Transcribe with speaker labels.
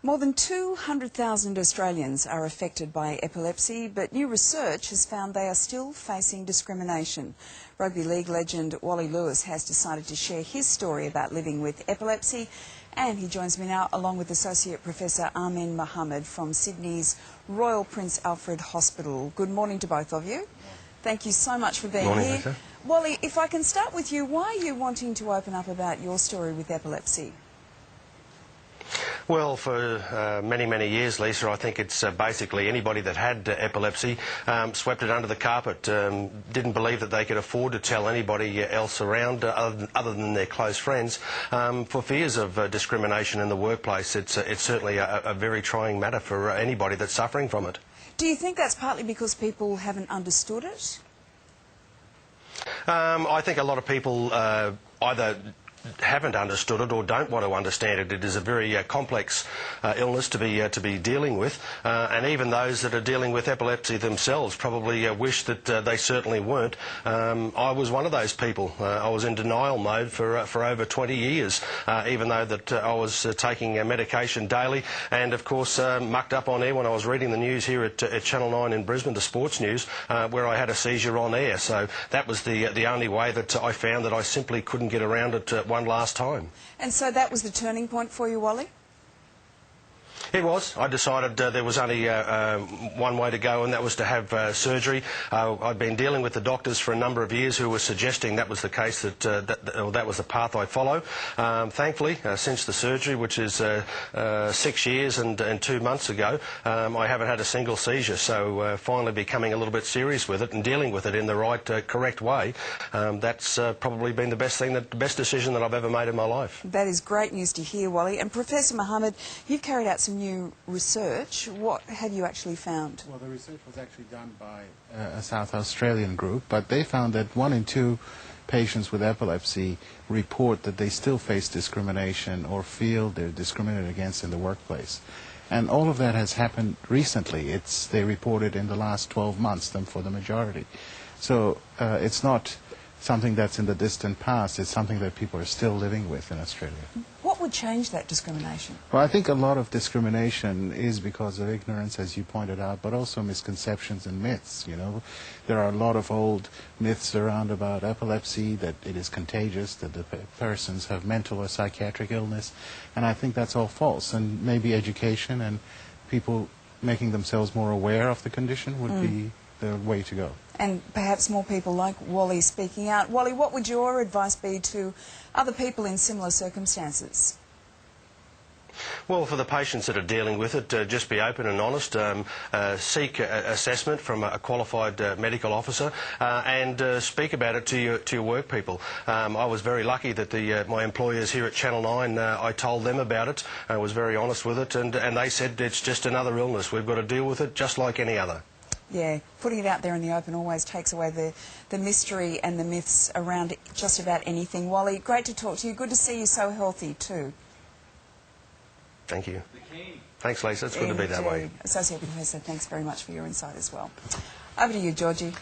Speaker 1: More than 200,000 Australians are affected by epilepsy, but new research has found they are still facing discrimination. Rugby league legend Wally has decided to share his story about living with epilepsy, and he joins me now along with Associate Professor Mohamed from Sydney's Royal Prince Alfred Hospital. Good morning to both of you. Thank you so much for being here.
Speaker 2: Lisa.
Speaker 1: Wally, if I can start with you, why are you wanting to open up about your story with epilepsy?
Speaker 2: Well, for many, many years, Lisa, I think it's basically anybody that had epilepsy swept it under the carpet, didn't believe that they could afford to tell anybody else around other than their close friends, for fears of discrimination in the workplace. It's certainly a very trying matter for anybody that's suffering from it.
Speaker 1: Do you think that's partly because people haven't understood it?
Speaker 2: I think a lot of people either haven't understood it or don't want to understand it. It is a very complex illness to be dealing with, and even those that are dealing with epilepsy themselves probably wish that they certainly weren't. I was one of those people. I was in denial mode for over 20 years, even though that I was taking medication daily, and of course mucked up on air when I was reading the news here at Channel 9 in Brisbane, the sports news, where I had a seizure on air. So that was the only way that I found that I simply couldn't get around it one last time.
Speaker 1: And so that was the turning point for you, Wally?
Speaker 2: It was. I decided there was only one way to go, and that was to have surgery. I'd been dealing with the doctors for a number of years who were suggesting that was the case, that was the path I follow. Thankfully, since the surgery, which is 6 years and 2 months ago, I haven't had a single seizure. So finally becoming a little bit serious with it and dealing with it in the right, correct way, that's probably been the best decision that I've ever made in my life.
Speaker 1: That is great news to hear, Wally. And Professor Mohamed, you've carried out some new research. What have you actually found?
Speaker 3: Well, the research was actually done by a South Australian group, but they found that 1 in 2 patients with epilepsy report that they still face discrimination or feel they're discriminated against in the workplace. And all of that has happened recently. They reported in the last 12 months, them for the majority. So it's not something that's in the distant past. It's something that people are still living with in Australia.
Speaker 1: What would change that discrimination?
Speaker 3: Well, I think a lot of discrimination is because of ignorance, as you pointed out, but also misconceptions and myths. You know, there are a lot of old myths around about epilepsy, that it is contagious, that the persons have mental or psychiatric illness, and I think that's all false. And maybe education and people making themselves more aware of the condition would be the way to go.
Speaker 1: And perhaps more people like Wally speaking out. Wally, what would your advice be to other people in similar circumstances?
Speaker 2: Well, for the patients that are dealing with it, just be open and honest, seek assessment from a qualified medical officer, and speak about it to your work people. I was very lucky that my employers here at Channel 9, I told them about it. I was very honest with it, and they said it's just another illness. We've got to deal with it just like any other.
Speaker 1: Yeah, putting it out there in the open always takes away the mystery and the myths around just about anything. Wally, great to talk to you. Good to see you so healthy too.
Speaker 2: Thank you. Thanks, Lisa. It's good to be that way.
Speaker 1: Associate Professor, thanks very much for your insight as well. Over to you, Georgie.